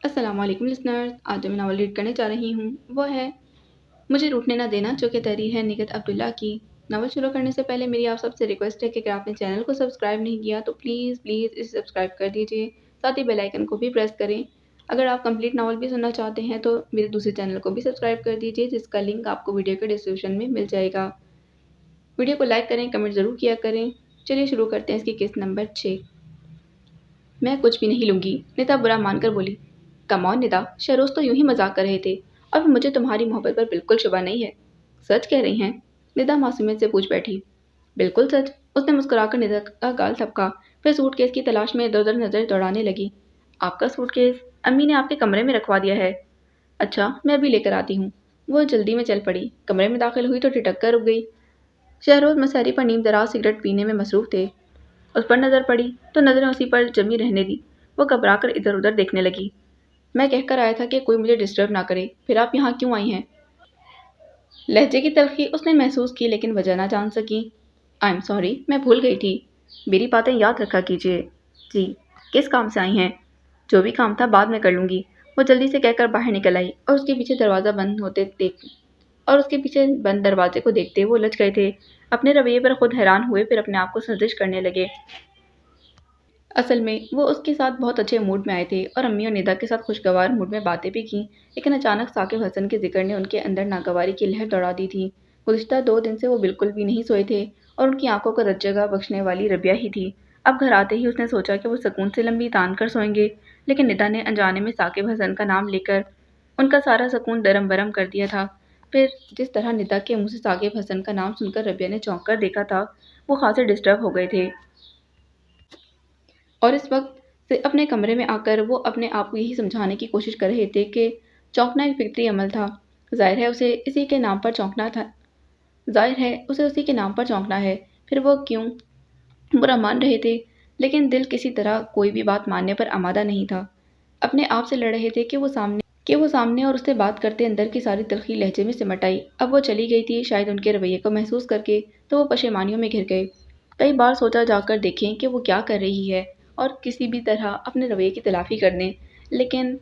السلام علیکم لسنرز، آج جو میں ناول ریڈ کرنے جا رہی ہوں وہ ہے مجھے روٹنے نہ دینا، جو کہ تحریر ہے نگہت عبداللہ کی۔ ناول شروع کرنے سے پہلے میری آپ سب سے ریکویسٹ ہے کہ اگر آپ نے چینل کو سبسکرائب نہیں کیا تو پلیز اسے سبسکرائب کر دیجیے، ساتھ ہی بیل آئیکن کو بھی پریس کریں۔ اگر آپ کمپلیٹ ناول بھی سننا چاہتے ہیں تو میرے دوسرے چینل کو بھی سبسکرائب کر دیجیے، جس کا لنک آپ کو ویڈیو کے ڈسکرپشن میں مل جائے گا۔ ویڈیو کو لائک کریں، کمنٹ ضرور کیا کریں۔ چلیے شروع کرتے ہیں اس کی قسط نمبر 6۔ میں کچھ بھی نہیں لوں گی، ندا برا مان کر بولی۔ کم آن ندا، شہروز تو یوں ہی مذاق کر رہے تھے، اور مجھے تمہاری محبت پر بالکل شبہ نہیں ہے۔ سچ کہہ رہی ہیں؟ ندا معصومیت سے پوچھ بیٹھی۔ بالکل سچ، اس نے مسکرا کر ندا کا گال تھپکا، پھر سوٹ کیس کی تلاش میں ادھر ادھر نظر دوڑانے لگی۔ آپ کا سوٹ کیس امی نے آپ کے کمرے میں رکھوا دیا ہے۔ اچھا، میں ابھی لے کر آتی ہوں۔ وہ جلدی میں چل پڑی، کمرے میں داخل ہوئی تو ٹھٹک کر رک گئی۔ شہروز مسحری پر نیم دراز سگریٹ پینے میں مصروف تھے۔ اس پر نظر پڑی تو نظریں اسی پر جمی رہنے دی۔ وہ گھبرا کر ادھر ادھر دیکھنے لگی۔ میں کہہ کر آیا تھا کہ کوئی مجھے ڈسٹرب نہ کرے، پھر آپ یہاں کیوں آئی ہیں؟ لہجے کی تلخی اس نے محسوس کی لیکن وجہ نہ جان سکی۔ آئی ایم سوری، میں بھول گئی تھی۔ میری باتیں یاد رکھا کیجیے۔ جی، کس کام سے آئی ہیں؟ جو بھی کام تھا بعد میں کر لوں گی، وہ جلدی سے کہہ کر باہر نکل آئی، اور اس کے پیچھے بند دروازے کو دیکھتے وہ لچ گئے تھے۔ اپنے رویے پر خود حیران ہوئے، پھر اپنے آپ کو سرزش کرنے لگے۔ اصل میں وہ اس کے ساتھ بہت اچھے موڈ میں آئے تھے اور امی اور ندا کے ساتھ خوشگوار موڈ میں باتیں بھی کیں، لیکن اچانک ثاقب حسن کے ذکر نے ان کے اندر ناگواری کی لہر دوڑا دی تھی۔ گزشتہ 2 دن سے وہ بالکل بھی نہیں سوئے تھے اور ان کی آنکھوں کو رت جگہ بخشنے والی ربیہ ہی تھی۔ اب گھر آتے ہی اس نے سوچا کہ وہ سکون سے لمبی تان کر سوئیں گے، لیکن ندا نے انجانے میں ثاقب حسن کا نام لے کر ان کا سارا سکون درم برم کر دیا تھا۔ پھر جس طرح ندا کے منہ سے ثاقب حسن کا نام سن کر ربیہ نے چونک کر دیکھا تھا، وہ خاصے ڈسٹرب ہو گئے تھے، اور اس وقت سے اپنے کمرے میں آ کر وہ اپنے آپ کو یہی سمجھانے کی کوشش کر رہے تھے کہ چونکنا ایک فطری عمل تھا۔ ظاہر ہے اسے اسی کے نام پر چونکنا ہے، پھر وہ کیوں برا مان رہے تھے، لیکن دل کسی طرح کوئی بھی بات ماننے پر آمادہ نہیں تھا۔ اپنے آپ سے لڑ رہے تھے کہ وہ سامنے اور اس سے بات کرتے اندر کی ساری تلخی لہجے میں سمٹ آئی۔ اب وہ چلی گئی تھی، شاید ان کے رویے کو محسوس کر کے، تو وہ پشیمانیوں میں گھر گئے۔ کئی بار سوچا جا کر دیکھیں کہ وہ کیا کر رہی ہے اور کسی بھی طرح اپنے رویے کی تلافی کر دیں، لیکن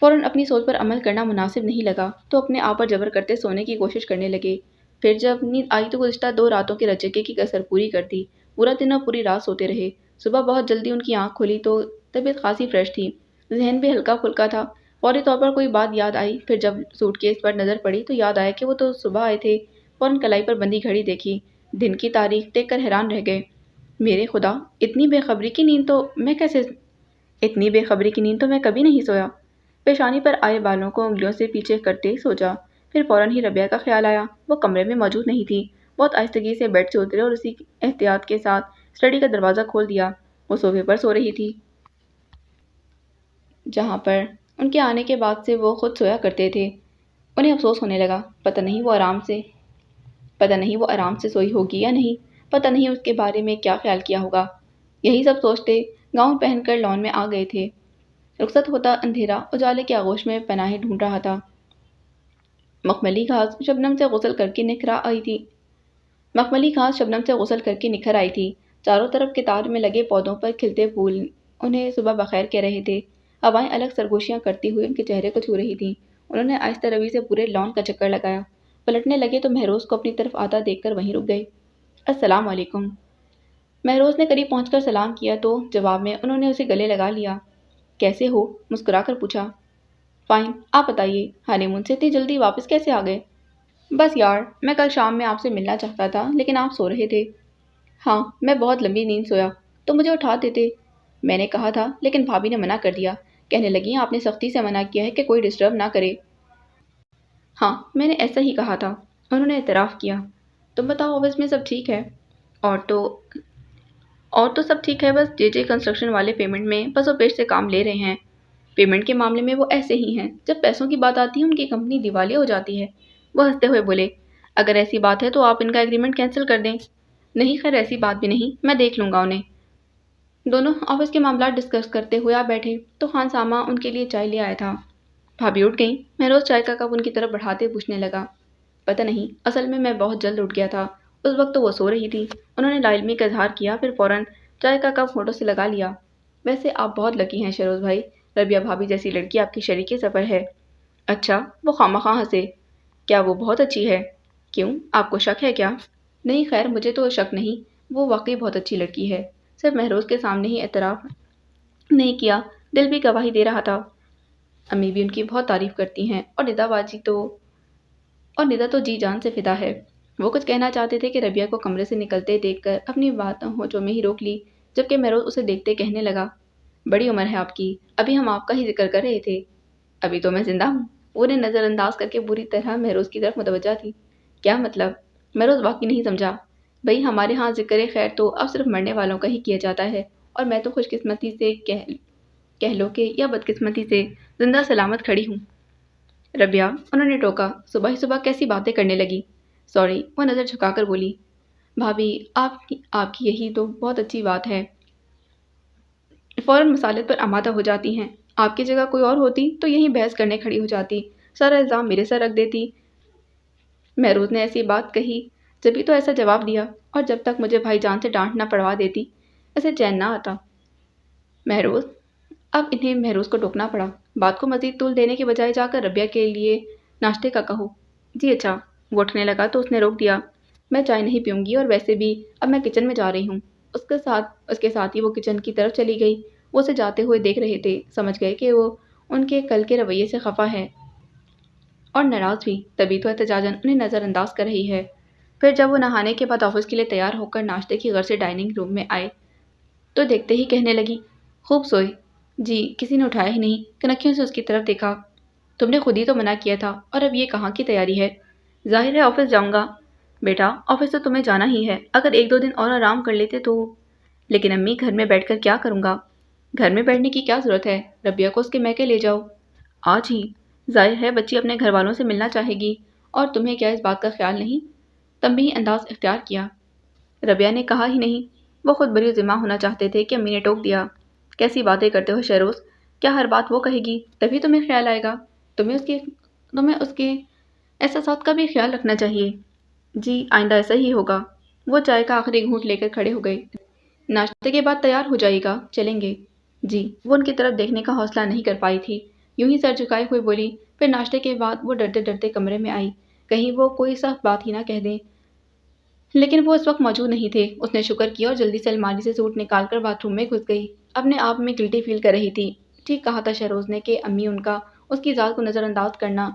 فوراً اپنی سوچ پر عمل کرنا مناسب نہیں لگا تو اپنے آپ پر جبر کرتے سونے کی کوشش کرنے لگے۔ پھر جب نیند آئی تو گزشتہ 2 راتوں کے رچکے کی کسر پوری کر دی۔ پورا دن اور پوری رات سوتے رہے۔ صبح بہت جلدی ان کی آنکھ کھلی تو طبیعت خاصی فریش تھی، ذہن بھی ہلکا پھلکا تھا۔ فوری طور پر کوئی بات یاد آئی، پھر جب سوٹ کیس پر نظر پڑی تو یاد آیا کہ وہ تو صبح آئے تھے۔ فوراً کلائی پر بندھی گھڑی دیکھی، دن کی تاریخ دیکھ کر حیران رہ گئے۔ میرے خدا، اتنی بے خبری کی نیند تو میں کبھی نہیں سویا۔ پیشانی پر آئے بالوں کو انگلیوں سے پیچھے کرتے سوچا، پھر فوراً ہی ربیہ کا خیال آیا۔ وہ کمرے میں موجود نہیں تھی۔ بہت آہستگی سے بیڈ سے اترے اور اسی احتیاط کے ساتھ اسٹڈی کا دروازہ کھول دیا۔ وہ صوفے پر سو رہی تھی، جہاں پر ان کے آنے کے بعد سے وہ خود سویا کرتے تھے۔ انہیں افسوس ہونے لگا، پتہ نہیں وہ آرام سے سوئی ہوگی یا نہیں، پتہ نہیں اس کے بارے میں کیا خیال کیا ہوگا۔ یہی سب سوچتے گاؤن پہن کر لان میں آ گئے تھے۔ رخصت ہوتا اندھیرا اجالے کے آغوش میں پناہیں ڈھونڈ رہا تھا۔ مخملی گھاس شبنم سے غسل کر کے نکھر آئی تھی۔ چاروں طرف قطار میں لگے پودوں پر کھلتے پھول انہیں صبح بخیر کہہ رہے تھے۔ ہوائیں الگ سرگوشیاں کرتی ہوئی ان کے چہرے کو چھو رہی تھیں۔ انہوں نے آہستہ روی سے پورے لان کا چکر لگایا۔ پلٹنے لگے تو مہروز کو اپنی طرف آتا دیکھ کر وہیں رک گئے۔ السلام علیکم۔ مہروز نے قریب پہنچ کر سلام کیا تو جواب میں انہوں نے اسے گلے لگا لیا۔ کیسے ہو؟ مسکرا کر پوچھا۔ فائن، آپ بتائیے، ہانی مون سے اتنی جلدی واپس کیسے آ گئے؟ بس یار، میں کل شام میں آپ سے ملنا چاہتا تھا لیکن آپ سو رہے تھے۔ ہاں، میں بہت لمبی نیند سویا تو مجھے اٹھا دیتے۔ میں نے کہا تھا لیکن بھابھی نے منع کر دیا، کہنے لگی آپ نے سختی سے منع کیا ہے کہ کوئی ڈسٹرب نہ کرے۔ ہاں، میں نے ایسا ہی کہا تھا، انہوں نے اعتراف کیا۔ تم بتاؤ آفس میں سب ٹھیک ہے؟ اور تو سب ٹھیک ہے، بس جے کنسٹرکشن والے پیمنٹ میں پس و پیش سے کام لے رہے ہیں۔ پیمنٹ کے معاملے میں وہ ایسے ہی ہیں، جب پیسوں کی بات آتی ہے ان کی کمپنی دیوالیہ ہو جاتی ہے۔ وہ ہنستے ہوئے بولے، اگر ایسی بات ہے تو آپ ان کا ایگریمنٹ کینسل کر دیں۔ نہیں، خیر ایسی بات بھی نہیں، میں دیکھ لوں گا انہیں۔ دونوں آفس کے معاملات ڈسکس کرتے ہوئے آ بیٹھے تو خان سامہ ان کے لیے چائے لے آیا تھا۔ بھابھی اٹھ گئیں؟ مہروز چائے کا کپ ان کی طرف بڑھاتے پوچھنے لگا۔ پتہ نہیں، اصل میں بہت جلد اٹھ گیا تھا، اس وقت تو وہ سو رہی تھی۔ انہوں نے لا علمی کا اظہار کیا، پھر فوراً چائے کا کپ ہونٹوں سے لگا لیا۔ ویسے آپ بہت لکی ہیں شہروز بھائی، ربیہ بھابی جیسی لڑکی آپ کی شریک سفر ہے۔ اچھا، وہ خواہ ہنسے۔ کیا وہ بہت اچھی ہے؟ کیوں، آپ کو شک ہے کیا؟ نہیں خیر، مجھے تو شک نہیں، وہ واقعی بہت اچھی لڑکی ہے۔ صرف مہروز کے سامنے ہی اعتراف نہیں کیا، دل بھی گواہی دے رہا تھا۔ امی بھی ان کی بہت تعریف کرتی ہیں، اور ندا تو جی جان سے فدا ہے۔ وہ کچھ کہنا چاہتے تھے کہ ربیہ کو کمرے سے نکلتے دیکھ کر اپنی بات ہونٹوں میں ہی روک لی، جبکہ مہروز اسے دیکھتے کہنے لگا، بڑی عمر ہے آپ کی، ابھی ہم آپ کا ہی ذکر کر رہے تھے۔ ابھی تو میں زندہ ہوں۔ وہ نے نظر انداز کر کے بری طرح مہروز کی طرف متوجہ تھی۔ کیا مطلب؟ مہروز واقعی نہیں سمجھا۔ بھئی ہمارے ہاں ذکر خیر تو اب صرف مرنے والوں کا ہی کیا جاتا ہے، اور میں تو خوش قسمتی سے کہہ لو کہ یا بدقسمتی سے زندہ سلامت کھڑی ہوں۔ ربیہ، انہوں نے ٹوکا، صبح ہی صبح کیسی باتیں کرنے لگی؟ سوری، وہ نظر جھکا کر بولی۔ بھابی، آپ کی یہی تو بہت اچھی بات ہے، فوراً مصالحت پر آمادہ ہو جاتی ہیں۔ آپ کی جگہ کوئی اور ہوتی تو یہیں بحث کرنے کھڑی ہو جاتی، سارا الزام میرے سر رکھ دیتی۔ مہروز نے ایسی بات کہی جبھی تو ایسا جواب دیا، اور جب تک مجھے بھائی جان سے ڈانٹ نہ پڑوا دیتی اسے چین نہ آتا۔ اب انہیں مہروز کو ٹوکنا پڑا۔ بات کو مزید طول دینے کے بجائے جا کر ربیہ کے لیے ناشتے کا کہو۔ جی اچھا۔ وہ اٹھنے لگا تو اس نے روک دیا۔ میں چائے نہیں پیوں گی، اور ویسے بھی اب میں کچن میں جا رہی ہوں۔ اس کے ساتھ ہی وہ کچن کی طرف چلی گئی۔ وہ اسے جاتے ہوئے دیکھ رہے تھے، سمجھ گئے کہ وہ ان کے کل کے رویے سے خفا ہے اور ناراض بھی، تبھی تو احتجاجاً انہیں نظر انداز کر رہی ہے۔ پھر جب وہ نہانے کے بعد آفس کے لیے تیار ہو کر ناشتے کی غرض سے ڈائننگ روم میں آئے تو دیکھتے ہی کہنے لگی، خوب سوئے؟ جی، کسی نے اٹھایا ہی نہیں۔ کنکھیوں سے اس کی طرف دیکھا۔ تم نے خود ہی تو منع کیا تھا، اور اب یہ کہاں کی تیاری ہے؟ ظاہر ہے آفس جاؤں گا۔ بیٹا، آفس تو تمہیں جانا ہی ہے، اگر ایک دو دن اور آرام کر لیتے تو۔ لیکن امی، گھر میں بیٹھ کر کیا کروں گا؟ گھر میں بیٹھنے کی کیا ضرورت ہے؟ ربیہ کو اس کے میکے لے جاؤ آج ہی۔ ظاہر ہے بچی اپنے گھر والوں سے ملنا چاہے گی، اور تمہیں کیا اس بات کا خیال نہیں؟ تنبیہی انداز اختیار کیا۔ ربیہ نے کہا ہی نہیں۔ وہ خود بری ذمہ ہونا چاہتے تھے کہ امی نے ٹوک دیا۔ کیسی باتیں کرتے ہو شہروز، کیا ہر بات وہ کہے گی تبھی تمہیں خیال آئے گا؟ تمہیں اس کے احساسات کا بھی خیال رکھنا چاہیے۔ جی، آئندہ ایسا ہی ہوگا۔ وہ چائے کا آخری گھونٹ لے کر کھڑے ہو گئے۔ ناشتے کے بعد تیار ہو جائے گا، چلیں گے؟ جی۔ وہ ان کی طرف دیکھنے کا حوصلہ نہیں کر پائی تھی، یوں ہی سر جھکائے ہوئے بولی۔ پھر ناشتے کے بعد وہ ڈرتے ڈرتے کمرے میں آئی، کہیں وہ کوئی سخت بات ہی نہ کہہ دیں، لیکن وہ اس وقت موجود نہیں تھے۔ اس نے شکر کیا اور جلدی سے الماری سے سوٹ نکال کر باتھ روم میں گھس گئی۔ اپنے آپ میں گلٹی فیل کر رہی تھی۔ ٹھیک کہا تھا شہروز نے کہ امی اس کی ذات کو نظر انداز کرنا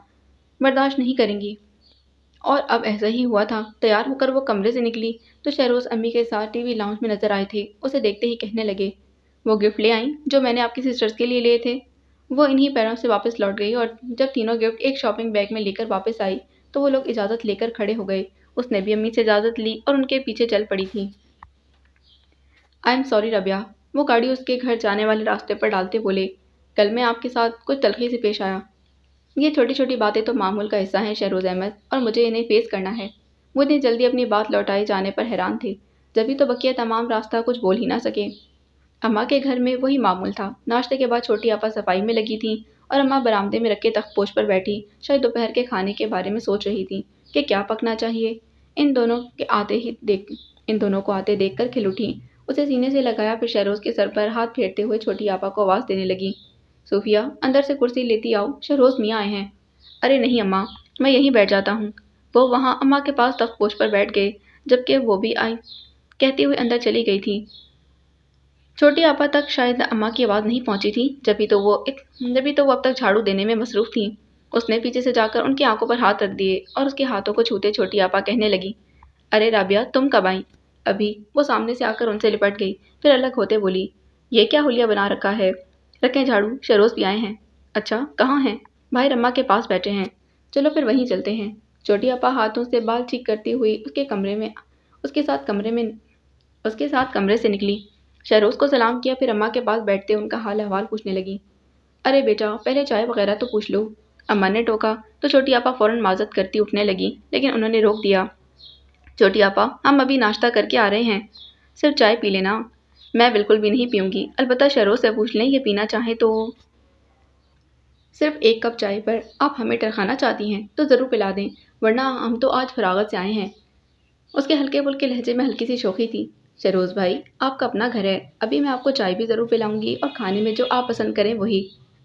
برداشت نہیں کریں گی، اور اب ایسا ہی ہوا تھا۔ تیار ہو کر وہ کمرے سے نکلی تو شہروز امی کے ساتھ ٹی وی لاؤنج میں نظر آئے تھے۔ اسے دیکھتے ہی کہنے لگے، وہ گفٹ لے آئیں جو میں نے آپ کی سسٹرز کے لیے لیے تھے؟ وہ انہی پیروں سے واپس لوٹ گئی، اور جب تینوں گفٹ ایک شاپنگ بیگ میں لے کر واپس آئی تو وہ لوگ اجازت لے کر کھڑے ہو گئے۔ اس نے بھی امی سے اجازت لی اور ان کے پیچھے چل پڑی تھی۔ آئی ایم سوری ربیہ، وہ گاڑی اس کے گھر جانے والے راستے پر ڈالتے بولے، کل میں آپ کے ساتھ کچھ تلخی سے پیش آیا۔ یہ چھوٹی چھوٹی باتیں تو معمول کا حصہ ہیں شہروز احمد، اور مجھے انہیں فیس کرنا ہے۔ وہ اتنی جلدی اپنی بات لوٹائے جانے پر حیران تھے، جبھی تو بقیہ تمام راستہ کچھ بول ہی نہ سکے۔ اماں کے گھر میں وہی معمول تھا۔ ناشتے کے بعد چھوٹی آپا صفائی میں لگی تھیں، اور اماں برآمدے میں رکھے تخت پوش پر بیٹھی شاید دوپہر کے کھانے کے بارے میں سوچ رہی تھیں کہ کیا پکنا چاہیے۔ ان دونوں کو آتے دیکھ کر کھل اٹھی، اسے سینے سے لگایا، پھر شہروز کے سر پر ہاتھ پھیرتے ہوئے چھوٹی آپا کو آواز دینے لگی، صوفیہ، اندر سے کرسی لیتی آؤ، شہروز میاں آئے ہیں۔ ارے نہیں اماں، میں یہیں بیٹھ جاتا ہوں۔ وہ وہاں اماں کے پاس تخت پوش پر بیٹھ گئے، جبکہ وہ بھی آئی کہتے ہوئے اندر چلی گئی تھی۔ چھوٹی آپا تک شاید اماں کی آواز نہیں پہنچی تھی، جبھی تو وہ اب تک جھاڑو دینے میں مصروف تھیں۔ اس نے پیچھے سے جا کر ان کی آنکھوں پر ہاتھ رکھ دیے، اور اس کے ہاتھوں کو چھوتے چھوٹی آپا کہنے لگی، ارے رابعہ، تم کب آئیں؟ ابھی۔ وہ سامنے سے آ کر ان سے لپٹ گئی، پھر الگ ہوتے بولی، یہ کیا حلیہ بنا رکھا ہے؟ رکھیں جھاڑو، شہروز بھی آئے ہیں۔ اچھا، کہاں ہیں؟ باہر اماں کے پاس بیٹھے ہیں۔ چلو پھر وہیں چلتے ہیں۔ چھوٹی آپا ہاتھوں سے بال ٹھیک کرتی ہوئی اس کے ساتھ کمرے سے نکلی۔ شہروز کو سلام کیا، پھر اماں کے پاس بیٹھتے ان کا حال احوال پوچھنے لگی۔ ارے بیٹا، پہلے چائے وغیرہ تو پوچھ لو۔ اماں نے ٹوکا تو چھوٹی آپا فوراً معذرت کرتی اٹھنے لگی، لیکن انہوں نے روک دیا۔ چھوٹی آپا، ہم ابھی ناشتہ کر کے آ رہے ہیں، صرف چائے پی لینا۔ میں بالکل بھی نہیں پیوں گی، البتہ شہروز سے پوچھ لیں یہ پینا چاہیں تو۔ صرف ایک کپ چائے پر آپ ہمیں ٹرکھانا چاہتی ہیں تو ضرور پلا دیں، ورنہ ہم تو آج فراغت سے آئے ہیں۔ اس کے ہلکے پھلکے لہجے میں ہلکی سی شوخی تھی۔ شہروز بھائی، آپ کا اپنا گھر ہے، ابھی میں آپ کو چائے بھی ضرور پلاؤں گی، اور کھانے میں جو آپ پسند کریں وہی۔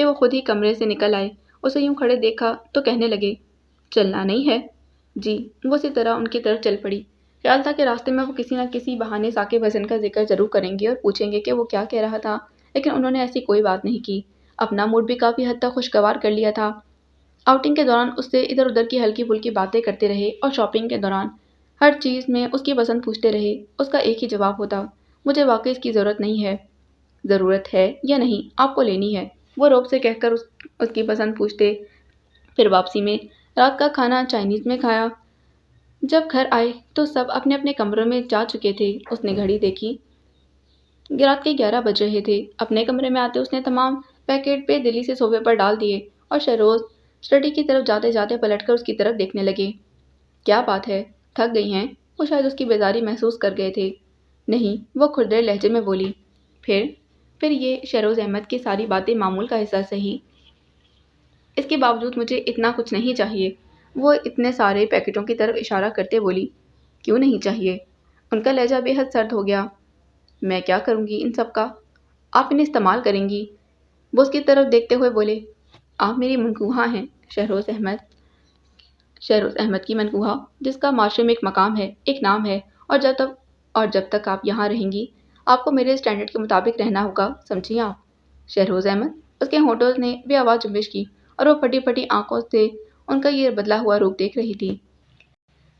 کہ وہ خود ہی کمرے سے نکل آئے۔ اسے یوں کھڑے دیکھا تو کہنے لگے، چلنا نہیں ہے؟ جی۔ وہ اسی طرح ان کی طرف چل پڑی۔ خیال تھا کہ راستے میں وہ کسی نہ کسی بہانے ثاقب حسن کا ذکر ضرور کریں گے اور پوچھیں گے کہ وہ کیا کہہ رہا تھا، لیکن انہوں نے ایسی کوئی بات نہیں کی۔ اپنا موڈ بھی کافی حد تک خوشگوار کر لیا تھا۔ آؤٹنگ کے دوران اس سے ادھر ادھر کی ہلکی پھلکی باتیں کرتے رہے اور شاپنگ کے دوران ہر چیز میں اس کی پسند پوچھتے رہے۔ اس کا ایک ہی جواب ہوتا، مجھے واقعی اس کی ضرورت نہیں ہے۔ ضرورت ہے یا نہیں، آپ کو لینی ہے، وہ روب سے کہہ کر اس کی پسند پوچھتے۔ پھر واپسی میں رات کا کھانا چائنیز میں کھایا۔ جب گھر آئے تو سب اپنے اپنے کمروں میں جا چکے تھے۔ اس نے گھڑی دیکھی، رات کے 11 بج رہے تھے۔ اپنے کمرے میں آتے اس نے تمام پیکٹ بے دلی سے صوفے پر ڈال دیے اور شہروز اسٹڈی کی طرف جاتے جاتے پلٹ کر اس کی طرف دیکھنے لگے۔ کیا بات ہے، تھک گئی ہیں؟ وہ شاید اس کی بیزاری محسوس کر گئے تھے۔ نہیں، وہ کھردرے لہجے میں بولی۔ پھر یہ شہروز احمد کی ساری باتیں معمول کا حصہ سہی۔ اس کے باوجود مجھے اتنا کچھ نہیں چاہیے، وہ اتنے سارے پیکٹوں کی طرف اشارہ کرتے بولی۔ کیوں نہیں چاہیے؟ ان کا لہجہ بے حد سرد ہو گیا۔ میں کیا کروں گی ان سب کا؟ آپ انہیں استعمال کریں گی؟ وہ اس کی طرف دیکھتے ہوئے بولے۔ آپ میری منکوہا ہیں شہروز احمد کی منکوہا، جس کا معاشرے میں ایک مقام ہے، ایک نام ہے، اور جب تک آپ یہاں رہیں گی آپ کو میرے اسٹینڈرڈ کے مطابق رہنا ہوگا، سمجھی آپ؟ شہروز احمد، اس کے ہونٹوں نے بے آواز جنبش کی اور وہ پھٹی پھٹی آنکھوں سے ان کا یہ بدلا ہوا روپ دیکھ رہی تھی۔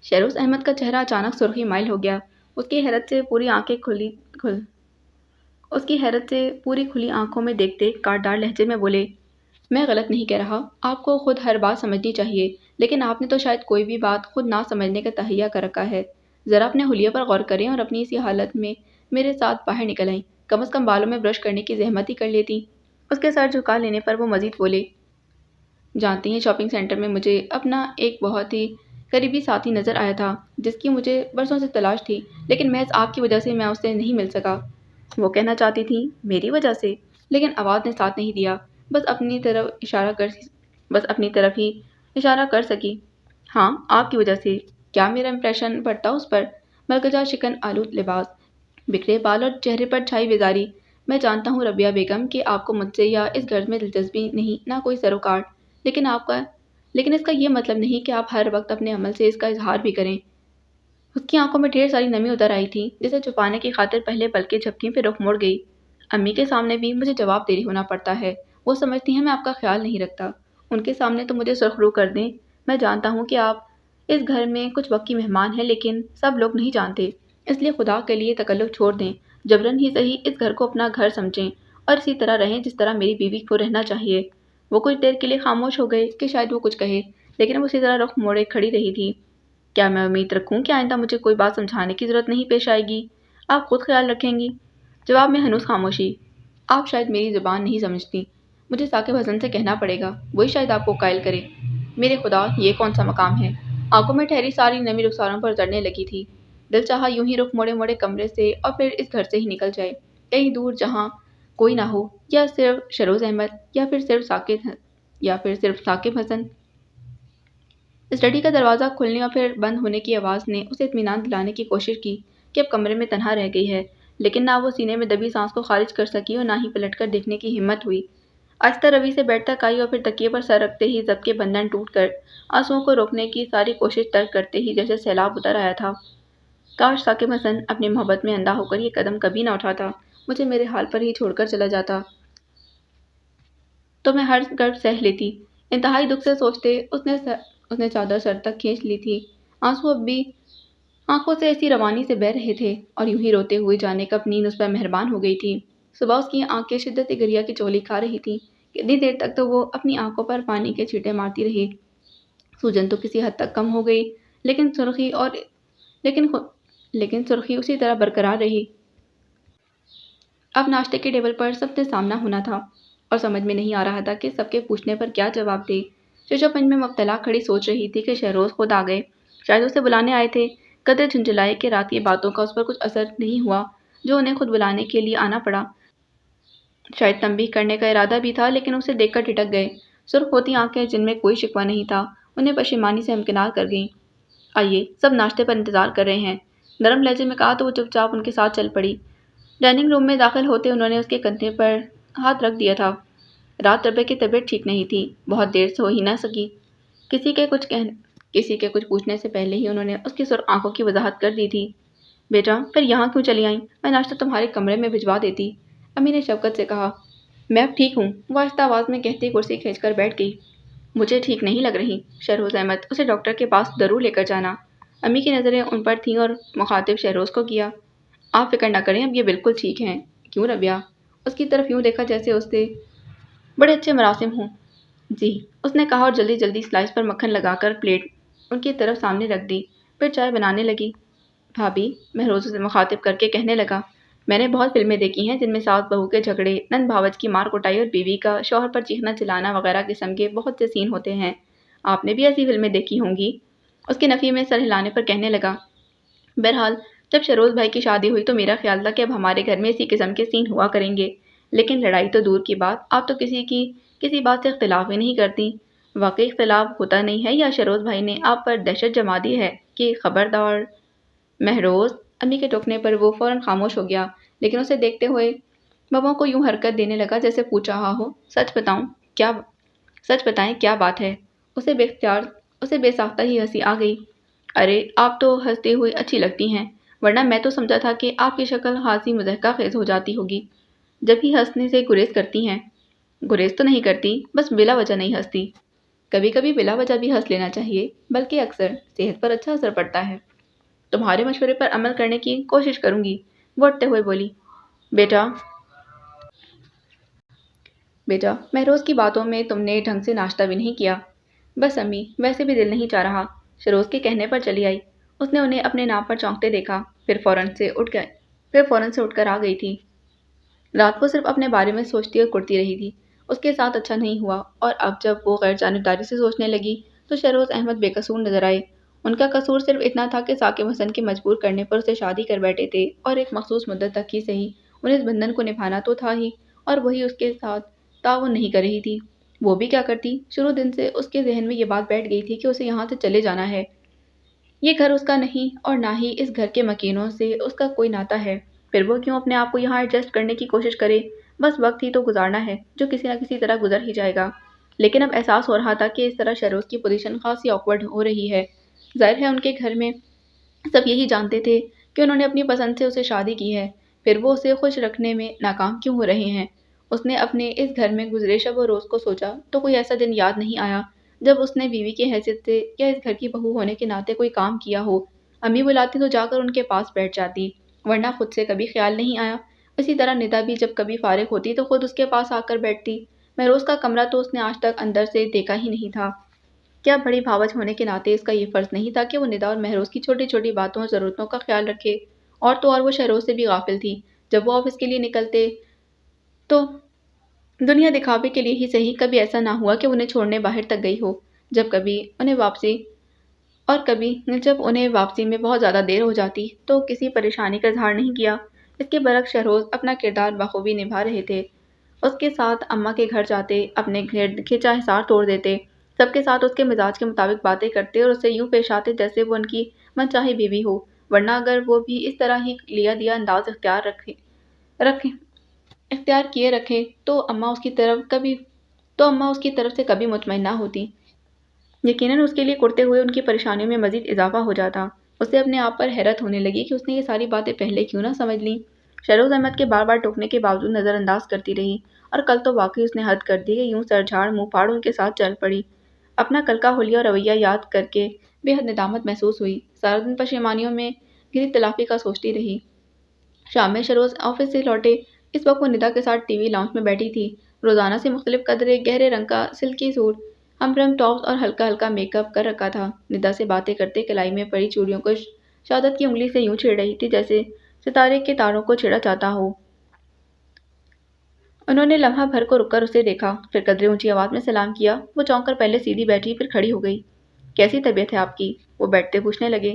شہروز احمد کا چہرہ اچانک سرخی مائل ہو گیا۔ اس کی حیرت سے پوری کھلی آنکھوں میں دیکھتے کاٹدار لہجے میں بولے، میں غلط نہیں کہہ رہا، آپ کو خود ہر بات سمجھنی چاہیے، لیکن آپ نے تو شاید کوئی بھی بات خود نہ سمجھنے کا تہیہ کر رکھا ہے۔ ذرا اپنے حلیے پر غور کریں اور اپنی اسی حالت میں میرے ساتھ باہر نکل آئیں، کم از کم بالوں میں برش کرنے کی زحمت ہی کر لیتی۔ اس کے سر جھکا لینے پر وہ مزید بولے، جانتی ہیں شاپنگ سینٹر میں مجھے اپنا ایک بہت ہی قریبی ساتھی نظر آیا تھا جس کی مجھے برسوں سے تلاش تھی، لیکن محض آپ کی وجہ سے میں اس سے نہیں مل سکا۔ وہ کہنا چاہتی تھی میری وجہ سے، لیکن آواز نے ساتھ نہیں دیا، بس اپنی طرف ہی اشارہ کر سکی۔ ہاں، آپ کی وجہ سے۔ کیا میرا امپریشن پڑتا اس پر؟ ملکجہ شکن آلود لباس، بکھرے بال اور چہرے پر چھائی بیزاری۔ میں جانتا ہوں ربیہ بیگم کہ آپ کو مجھ سے یا اس غرض میں دلچسپی نہیں، نہ کوئی سروکار، لیکن اس کا یہ مطلب نہیں کہ آپ ہر وقت اپنے عمل سے اس کا اظہار بھی کریں۔ اس کی آنکھوں میں ڈھیر ساری نمی اتر آئی تھی، جسے چھپانے کی خاطر پہلے پلکیں جھپکیں پھر رخ موڑ گئی۔ امی کے سامنے بھی مجھے جواب دیری ہونا پڑتا ہے، وہ سمجھتی ہیں میں آپ کا خیال نہیں رکھتا۔ ان کے سامنے تو مجھے سرخ رو کر دیں۔ میں جانتا ہوں کہ آپ اس گھر میں کچھ وقت کی مہمان ہیں، لیکن سب لوگ نہیں جانتے، اس لیے خدا کے لیے تکلف چھوڑ دیں، جبرن ہی صحیح اس گھر کو اپنا گھر سمجھیں اور اسی طرح رہیں جس طرح میری بیوی کو رہنا چاہیے۔ وہ کچھ دیر کے لیے خاموش ہو گئے کہ شاید وہ کچھ کہے، لیکن وہ اسی طرح رخ موڑے کھڑی رہی تھی۔ کیا میں امید رکھوں کہ آئندہ مجھے کوئی بات سمجھانے کی ضرورت نہیں پیش آئے گی؟ آپ خود خیال رکھیں گی؟ جواب میں ہنوز خاموشی۔ آپ شاید میری زبان نہیں سمجھتی، مجھے ثاقب حسن سے کہنا پڑے گا، وہی شاید آپ کو قائل کرے۔ میرے خدا، یہ کون سا مقام ہے؟ آنکھوں میں ٹھہری ساری نمی رخساروں پر اترنے لگی تھی۔ دل چاہا یوں ہی رخ موڑے موڑے کمرے سے اور پھر اس گھر سے ہی نکل جائے، کہیں دور جہاں کوئی نہ ہو، یا صرف شہروز احمد یا پھر صرف ثاقب حسن۔ اسٹڈی کا دروازہ کھلنے اور پھر بند ہونے کی آواز نے اسے اطمینان دلانے کی کوشش کی کہ اب کمرے میں تنہا رہ گئی ہے، لیکن نہ وہ سینے میں دبی سانس کو خارج کر سکی اور نہ ہی پلٹ کر دیکھنے کی ہمت ہوئی۔ آہستہ روی سے بیڈ تک آئی اور پھر تکیے پر سر رکھتے ہی ضبط کے بندھن ٹوٹ کر آنسوؤں کو روکنے کی ساری کوشش ترک کرتے ہی جیسے سیلاب اتر آیا تھا۔ کاش ثاقب حسن اپنی محبت میں اندھا ہو کر یہ قدم کبھی نہ اٹھاتا، مجھے میرے حال پر ہی چھوڑ کر چلا جاتا تو میں ہر گرد سہ لیتی۔ انتہائی دکھ سے سوچتے اس نے چادر سر تک کھینچ لی تھی۔ آنسو اب بھی آنکھوں سے ایسی روانی سے بہہ رہے تھے اور یوں ہی روتے ہوئے جانے کب نیند اس پر مہربان ہو گئی تھی۔ صبح اس کی آنکھیں شدت گریہ کی چولی کھا رہی تھیں۔ کتنی دیر تک تو وہ اپنی آنکھوں پر پانی کے چھینٹے مارتی رہی۔ سوجن تو کسی حد تک کم ہو گئی، لیکن سرخی اسی طرح برقرار رہی۔ اب ناشتے کے ٹیبل پر سب سے سامنا ہونا تھا اور سمجھ میں نہیں آ رہا تھا کہ سب کے پوچھنے پر کیا جواب دے۔ ششو پنج میں مبتلا کھڑی سوچ رہی تھی کہ شہروز خود آ گئے، شاید اسے بلانے آئے تھے۔ قدرے جھنجھلائے کہ رات کی باتوں کا اس پر کچھ اثر نہیں ہوا جو انہیں خود بلانے کے لیے آنا پڑا۔ شاید تنبیہ کرنے کا ارادہ بھی تھا، لیکن اسے دیکھ کر ٹھٹک گئے۔ سرخ ہوتی آنکھیں جن میں کوئی شکوہ نہیں تھا انہیں پشیمانی سے ہمکنار کر گئیں۔ آئیے، سب ناشتے پر انتظار کر رہے ہیں، نرم لہجے میں کہا تو وہ چپ چاپ ان کے ساتھ چل پڑی۔ ڈائننگ روم میں داخل ہوتے انہوں نے اس کے کندھے پر ہاتھ رکھ دیا تھا۔ رات ربیہ کی طبیعت ٹھیک نہیں تھی، بہت دیر سو ہی نہ سکی۔ کسی کے کچھ پوچھنے سے پہلے ہی انہوں نے اس کی سرخ آنکھوں کی وضاحت کر دی تھی۔ بیٹا پھر یہاں کیوں چلی آئیں؟ میں ناشتہ تمہارے کمرے میں بھجوا دیتی، امی نے شفقت سے کہا۔ میں اب ٹھیک ہوں، وہ آہستہ آواز میں کہتی کرسی کھینچ کر بیٹھ گئی۔ مجھے ٹھیک نہیں لگ رہی شہروز احمد، اسے ڈاکٹر کے پاس ضرور لے کر جانا۔ امی کی نظریں ان پر تھیں اور مخاطب شہروز کو کیا۔ آپ فکر نہ کریں، اب یہ بالکل ٹھیک ہیں۔ کیوں ربیہ؟ اس کی طرف یوں دیکھا جیسے اس سے بڑے اچھے مراسم ہوں۔ جی، اس نے کہا اور جلدی جلدی سلائس پر مکھن لگا کر پلیٹ ان کی طرف سامنے رکھ دی، پھر چائے بنانے لگی۔ بھابھی، مہروز سے مخاطب کر کے کہنے لگا، میں نے بہت فلمیں دیکھی ہیں جن میں ساس بہو کے جھگڑے، نند بھاوج کی مار کٹائی اور بیوی کا شوہر پر چیخنا چلانا وغیرہ قسم کے بہت سے سین ہوتے ہیں۔ آپ نے بھی ایسی فلمیں دیکھی ہوں گی؟ اس کے نفی میں سر ہلانے پر کہنے لگا۔ بہرحال جب شہروز بھائی کی شادی ہوئی تو میرا خیال تھا کہ اب ہمارے گھر میں اسی قسم کے سین ہوا کریں گے، لیکن لڑائی تو دور کی بات، آپ تو کسی بات سے اختلاف ہی نہیں کرتی۔ واقعی اختلاف ہوتا نہیں ہے یا شہروز بھائی نے آپ پر دہشت جما دی ہے کہ خبردار؟ مہروز، امی کے ٹوکنے پر وہ فوراً خاموش ہو گیا، لیکن اسے دیکھتے ہوئے بابوں کو یوں حرکت دینے لگا جیسے پوچھ رہا ہو، سچ بتائیں کیا بات ہے؟ اسے بے ساختہ ہی ہنسی آ گئی۔ ارے آپ تو ہنستی ہوئی اچھی لگتی ہیں، ورنہ میں تو سمجھا تھا کہ آپ کی شکل خاصی مضحکہ خیز ہو جاتی ہوگی جب ہی ہنسنے سے گریز کرتی ہیں۔ گریز تو نہیں کرتی، بس بلا وجہ نہیں ہنستی۔ کبھی کبھی بلا وجہ بھی ہنس لینا چاہیے، بلکہ اکثر صحت پر اچھا اثر پڑتا ہے۔ تمہارے مشورے پر عمل کرنے کی کوشش کروں گی، وہ اٹھتے ہوئے بولی۔ بیٹا، مہروز کی باتوں میں تم نے ڈھنگ سے ناشتہ بھی نہیں کیا۔ بس امی، ویسے بھی دل نہیں چاہ رہا، شہروز کے کہنے پر چلی آئی۔ اس نے انہیں اپنے نام پر چونکتے دیکھا، پھر فوراً سے اٹھ کر آ گئی تھی۔ رات کو صرف اپنے بارے میں سوچتی اور کرتی رہی تھی۔ اس کے ساتھ اچھا نہیں ہوا، اور اب جب وہ غیر جانبداری سے سوچنے لگی تو شہروز احمد بے قصور نظر آئے۔ ان کا قصور صرف اتنا تھا کہ ثاقب حسن کے مجبور کرنے پر اسے شادی کر بیٹھے تھے، اور ایک مخصوص مدت تک ہی صحیح انہیں اس بندھن کو نبھانا تو تھا ہی، اور وہی اس کے ساتھ تعاون نہیں کر رہی تھی۔ وہ بھی کیا کرتی؟ شروع دن سے اس کے ذہن میں یہ بات بیٹھ گئی تھی کہ اسے یہاں سے چلے جانا ہے۔ یہ گھر اس کا نہیں، اور نہ ہی اس گھر کے مکینوں سے اس کا کوئی ناتا ہے۔ پھر وہ کیوں اپنے آپ کو یہاں ایڈجسٹ کرنے کی کوشش کرے؟ بس وقت ہی تو گزارنا ہے جو کسی نہ کسی طرح گزر ہی جائے گا۔ لیکن اب احساس ہو رہا تھا کہ اس طرح شہروز کی پوزیشن خاصی آکورڈ ہو رہی ہے۔ ظاہر ہے ان کے گھر میں سب یہی جانتے تھے کہ انہوں نے اپنی پسند سے اسے شادی کی ہے، پھر وہ اسے خوش رکھنے میں ناکام کیوں ہو رہے ہیں؟ اس نے اپنے اس گھر میں گزرے شب و روز کو سوچا تو کوئی ایسا دن یاد نہیں آیا جب اس نے بیوی کی حیثیت سے یا اس گھر کی بہو ہونے کے ناطے کوئی کام کیا ہو۔ امی بلاتی تو جا کر ان کے پاس بیٹھ جاتی، ورنہ خود سے کبھی خیال نہیں آیا۔ اسی طرح ندا بھی جب کبھی فارغ ہوتی تو خود اس کے پاس آ کر بیٹھتی۔ مہروز کا کمرہ تو اس نے آج تک اندر سے دیکھا ہی نہیں تھا۔ کیا بڑی بھاوج ہونے کے ناطے اس کا یہ فرض نہیں تھا کہ وہ ندا اور مہروز کی چھوٹی چھوٹی باتوں اور ضرورتوں کا خیال رکھے؟ اور تو اور وہ شہروز سے بھی غافل تھی۔ جب وہ آفس کے لیے نکلتے تو دنیا دکھاوے کے لیے ہی صحیح، کبھی ایسا نہ ہوا کہ انہیں چھوڑنے باہر تک گئی ہو۔ جب انہیں واپسی میں بہت زیادہ دیر ہو جاتی تو کسی پریشانی کا اظہار نہیں کیا۔ اس کے برعکس شہروز اپنا کردار بخوبی نبھا رہے تھے۔ اس کے ساتھ اماں کے گھر جاتے، اپنے گھر کھینچا حصار توڑ دیتے، سب کے ساتھ اس کے مزاج کے مطابق باتیں کرتے اور اسے یوں پیش آتے جیسے وہ ان کی من چاہی بیوی ہو، ورنہ اگر وہ بھی اس طرح ہی لیا دیا انداز اختیار کیے رکھے تو اماں اس کی طرف سے کبھی مطمئن نہ ہوتی۔ یقیناً اس کے لیے کرتے ہوئے ان کی پریشانیوں میں مزید اضافہ ہو جاتا۔ اسے اپنے آپ پر حیرت ہونے لگی کہ اس نے یہ ساری باتیں پہلے کیوں نہ سمجھ لیں۔ شہروز احمد کے بار بار ٹوکنے کے باوجود نظر انداز کرتی رہی، اور کل تو واقعی اس نے حد کر دی کہ یوں سر جھاڑ منہ پھاڑ ان کے ساتھ چل پڑی۔ اپنا کل کا حلیہ اور رویہ یاد کر کے بے حد ندامت محسوس ہوئی۔ سارا دن پشیمانیوں میں گھری تلافی کا سوچتی رہی۔ شام میں شہروز آفس سے لوٹے۔ اس وقت وہ ندا کے ساتھ ٹی وی لاؤنج میں بیٹھی تھی۔ روزانہ سے مختلف قدرے گہرے رنگ کا سلکی سوٹ، ہم رنگ ٹاپس اور ہلکا ہلکا میک اپ کر رکھا تھا۔ ندا سے باتیں کرتے کلائی میں پڑی چوڑیوں کو شہادت کی انگلی سے یوں چھیڑ رہی تھی جیسے ستارے کے تاروں کو چھیڑا چاہتا ہو۔ انہوں نے لمحہ بھر کو رک کر اسے دیکھا، پھر قدرے اونچی آواز میں سلام کیا۔ وہ چونک کر پہلے سیدھی بیٹھی، پھر کھڑی ہو گئی۔ کیسی طبیعت ہے آپ کی؟ وہ بیٹھتے پوچھنے لگے۔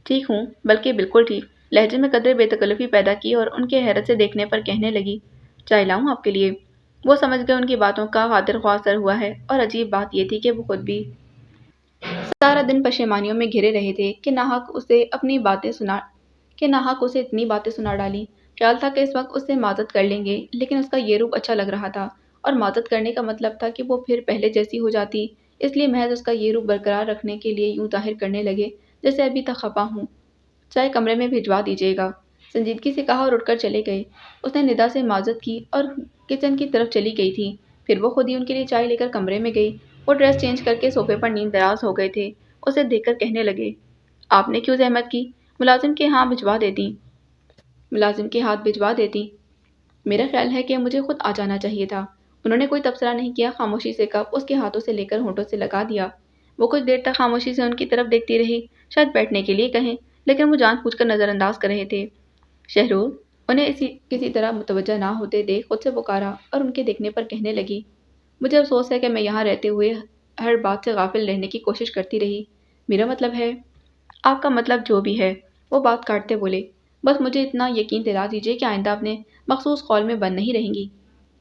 ٹھیک ہوں، بلکہ بالکل ٹھیک، لہجے میں قدرے بے تکلفی پیدا کی اور ان کے حیرت سے دیکھنے پر کہنے لگی، چائے لاؤں آپ کے لیے؟ وہ سمجھ گئے ان کی باتوں کا خاطر خواہ اثر ہوا ہے، اور عجیب بات یہ تھی کہ وہ خود بھی سارا دن پشیمانیوں میں گھرے رہے تھے کہ ناحق اسے اتنی باتیں سنا ڈالی۔ خیال تھا کہ اس وقت اس سے معذرت کر لیں گے، لیکن اس کا یہ روپ اچھا لگ رہا تھا، اور معذرت کرنے کا مطلب تھا کہ وہ پھر پہلے جیسی ہو جاتی، اس لیے محض اس کا یہ روپ برقرار رکھنے کے لیے یوں ظاہر کرنے لگے جیسے ابھی تک خفا ہوں۔ چائے کمرے میں بھجوا دیجیے گا، سنجیدگی سے کہا اور اٹھ کر چلے گئے۔ اس نے ندا سے معذرت کی اور کچن کی طرف چلی گئی تھی، پھر وہ خود ہی ان کے لیے چائے لے کر کمرے میں گئی۔ وہ ڈریس چینج کر کے صوفے پر نیند دراز ہو گئے تھے، اسے دیکھ کر کہنے لگے، آپ نے کیوں زحمت کی؟ ملازم کے ہاتھ بھجوا دیتی۔ میرا خیال ہے کہ مجھے خود آ جانا چاہیے تھا۔ انہوں نے کوئی تبصرہ نہیں کیا، خاموشی سے کپ اس کے ہاتھوں سے لے کر ہونٹوں سے لگا دیا۔ وہ کچھ دیر تک خاموشی سے ان کی طرف دیکھتی رہی، شاید بیٹھنے کے لیے کہیں، لیکن وہ جان بوجھ کر نظر انداز کر رہے تھے۔ شہروز انہیں کسی طرح متوجہ نہ ہوتے دیکھ خود سے پکارا اور ان کے دیکھنے پر کہنے لگی، مجھے افسوس ہے کہ میں یہاں رہتے ہوئے ہر بات سے غافل رہنے کی کوشش کرتی رہی۔ میرا مطلب ہے، آپ کا مطلب جو بھی ہے، وہ بات کاٹتے بولے، بس مجھے اتنا یقین دلا دیجیے کہ آئندہ اپنے مخصوص قول میں بند نہیں رہیں گی۔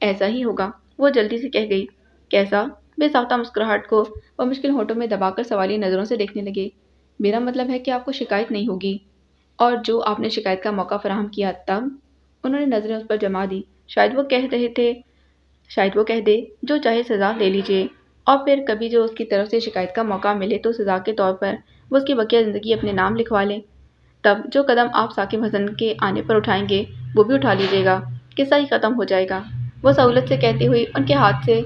ایسا ہی ہوگا، وہ جلدی سے کہہ گئی۔ کیسا؟ بے ساختہ مسکراہٹ کو وہ مشکل ہونٹوں میں دبا کر سوالی نظروں سے دیکھنے لگے۔ میرا مطلب ہے کہ آپ کو شکایت نہیں ہوگی، اور جو آپ نے شکایت کا موقع فراہم کیا تب؟ انہوں نے نظریں اس پر جما دی۔ شاید وہ کہہ دے جو چاہے سزا لے لیجیے، اور پھر کبھی جو اس کی طرف سے شکایت کا موقع ملے تو سزا کے طور پر وہ اس کی بقیہ زندگی اپنے نام لکھوا لے۔ تب جو قدم آپ ثاقب حسن کے آنے پر اٹھائیں گے وہ بھی اٹھا لیجیے گا، قصہ ہی ختم ہو جائے گا۔ وہ سہولت سے کہتی ہوئی ان کے ہاتھ سے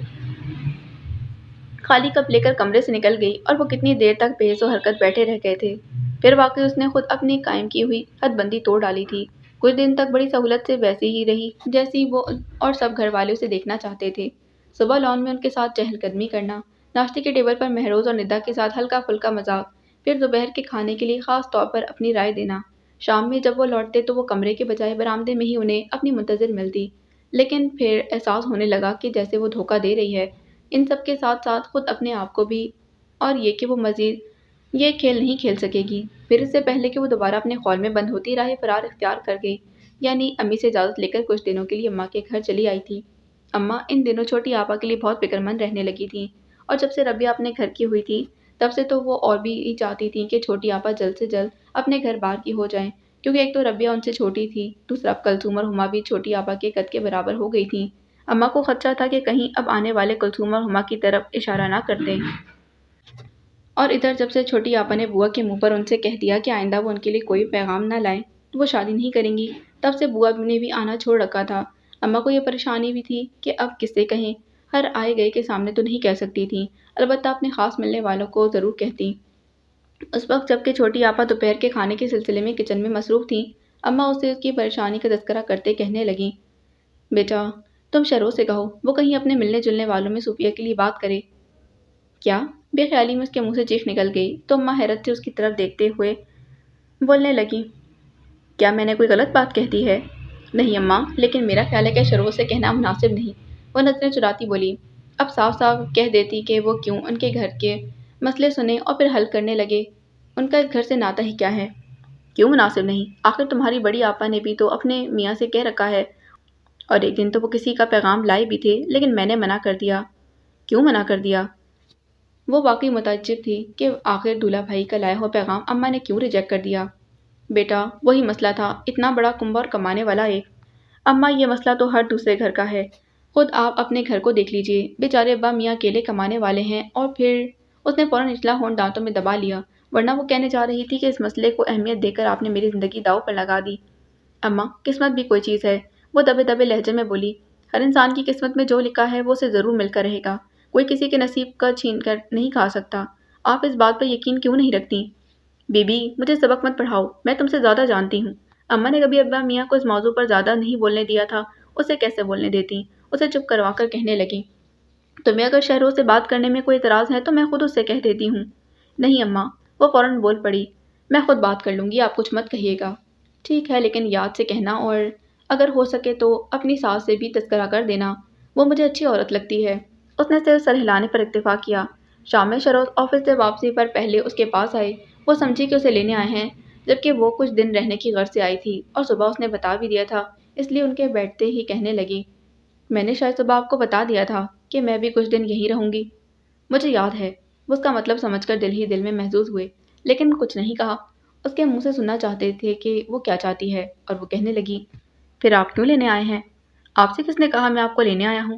خالی کپ لے کر کمرے سے نکل گئی، اور وہ کتنی دیر تک بے حس و حرکت بیٹھے رہ گئے تھے۔ پھر واقعی اس نے خود اپنی قائم کی ہوئی حد بندی توڑ ڈالی تھی۔ کچھ دن تک بڑی سہولت سے ویسی ہی رہی جیسی وہ اور سب گھر والے اسے دیکھنا چاہتے تھے۔ صبح لان میں ان کے ساتھ چہل قدمی کرنا، ناشتے کے ٹیبل پر مہروز اور ندا کے ساتھ ہلکا پھلکا مذاق، پھر دوپہر کے کھانے کے لیے خاص طور پر اپنی رائے دینا۔ شام میں جب وہ لوٹتے تو وہ کمرے کے بجائے برآمدے میں ہی انہیں اپنی منتظر ملتی، لیکن پھر احساس ہونے لگا کہ جیسے وہ دھوکہ دے رہی ہے ان سب کے ساتھ ساتھ خود اپنے آپ کو بھی، اور یہ کہ وہ مزید یہ کھیل نہیں کھیل سکے گی۔ پھر اس سے پہلے کہ وہ دوبارہ اپنے قول میں بند ہوتی، راہ فرار اختیار کر گئی، یعنی امی سے اجازت لے کر کچھ دنوں کے لیے اماں کے گھر چلی آئی تھی۔ اماں ان دنوں چھوٹی آپا کے لیے بہت فکر مند رہنے لگی تھیں، اور جب سے ربیہ اپنے گھر کی ہوئی تھی تب سے تو وہ اور بھی چاہتی تھیں کہ چھوٹی آپا جلد سے جلد اپنے گھر بار کی ہو جائیں، کیونکہ ایک تو ربیہ ان سے چھوٹی تھی، دوسرا کلثوم اور ہما بھی چھوٹی آپا کے قد کے برابر ہو گئی تھیں۔ اماں کو خدشہ تھا کہ کہیں اب آنے والے کلثوم اور ہما کی طرف اشارہ نہ کر دیں۔ اور ادھر جب سے چھوٹی آپا نے بوا کے منہ پر ان سے کہہ دیا کہ آئندہ وہ ان کے لیے کوئی پیغام نہ لائیں تو وہ شادی نہیں کریں گی، تب سے بوا نے بھی آنا چھوڑ رکھا تھا۔ اماں کو یہ پریشانی بھی تھی کہ اب کس سے کہیں، ہر آئے گئے کے سامنے تو نہیں کہہ سکتی تھیں، البتہ اپنے خاص ملنے والوں کو ضرور کہتی۔ اس وقت جب کہ چھوٹی آپا دوپہر کے کھانے کے سلسلے میں کچن میں مصروف تھیں، اماں اسے اس کی پریشانی کا تذکرہ کرتے کہنے لگیں، بیٹا تم شروع سے کہو وہ کہیں اپنے ملنے جلنے والوں میں صوفیہ کے لیے بات کرے۔ کیا؟ بے خیالی میں اس کے منہ سے چیخ نکل گئی تو اماں حیرت سے اس کی طرف دیکھتے ہوئے بولنے لگیں، کیا میں نے کوئی غلط بات کہہ دی ہے؟ نہیں اماں، لیکن میرا خیال ہے کہ شروع سے کہنا مناسب نہیں۔ وہ نظریں چراتی بولی، اب صاف صاف کہہ دیتی کہ وہ کیوں ان کے گھر کے مسئلے سنے اور پھر حل کرنے لگے، ان کا اس گھر سے ناطہ ہی کیا ہے؟ کیوں مناسب نہیں؟ آخر تمہاری بڑی آپا نے بھی تو اپنے میاں سے کہہ رکھا ہے، اور ایک دن تو وہ کسی کا پیغام لائے بھی تھے، لیکن میں نے منع کر دیا۔ کیوں منع کر دیا؟ وہ واقعی متعجب تھی کہ آخر دولہا بھائی کا لایا ہوا پیغام اماں نے کیوں ریجیکٹ کر دیا۔ بیٹا وہی مسئلہ تھا، اتنا بڑا کنبہ اور کمانے والا ایک۔ اماں یہ مسئلہ تو ہر دوسرے گھر کا ہے، خود آپ اپنے گھر کو دیکھ لیجئے، بیچارے ابا میاں اکیلے کمانے والے ہیں۔ اور پھر اس نے فوراً نچلا ہونٹ دانتوں میں دبا لیا، ورنہ وہ کہنے جا رہی تھی کہ اس مسئلے کو اہمیت دے کر آپ نے میری زندگی داؤ پر لگا دی۔ اماں قسمت بھی کوئی چیز ہے، وہ دبے دبے لہجے میں بولی، ہر انسان کی قسمت میں جو لکھا ہے وہ اسے ضرور مل کر رہے گا، کوئی کسی کے نصیب کا چھین کر نہیں کھا سکتا۔ آپ اس بات پر یقین کیوں نہیں رکھتی؟ بی بی مجھے سبق مت پڑھاؤ، میں تم سے زیادہ جانتی ہوں۔ اماں نے کبھی ابا میاں کو اس موضوع پر زیادہ نہیں بولنے دیا تھا، اسے کیسے بولنے دیتی؟ اسے چپ کروا کر کہنے لگی، تمہیں اگر شہروں سے بات کرنے میں کوئی اعتراض ہے تو میں خود اس سے کہہ دیتی ہوں۔ نہیں اماں، وہ فوراً بول پڑی، میں خود بات کر لوں گی، آپ کچھ مت کہیے گا۔ ٹھیک ہے، لیکن یاد سے کہنا، اور اگر ہو سکے تو اپنی ساس سے بھی تذکرہ کر دینا، وہ مجھے اچھی عورت لگتی ہے۔ اس نے سر ہلانے پر اکتفا کیا۔ شام میں شروز آفس سے واپسی پر پہلے اس کے پاس آئے، وہ سمجھی کہ اسے لینے آئے ہیں، جبکہ وہ کچھ دن رہنے کی غرض سے آئی تھی، اور صبح اس نے بتا بھی دیا تھا، اس لیے ان کے بیٹھتے ہی کہنے لگی، میں نے شاید صبح آپ کو بتا دیا تھا کہ میں بھی کچھ دن یہیں رہوں گی۔ مجھے یاد ہے، وہ اس کا مطلب سمجھ کر دل ہی دل میں محظوظ ہوئے، لیکن کچھ نہیں کہا۔ اس کے منہ سے سننا چاہتے تھے کہ وہ کیا چاہتی ہے، اور وہ کہنے لگی، پھر آپ کیوں لینے آئے ہیں؟ آپ سے کس نے کہا میں آپ کو لینے آیا ہوں؟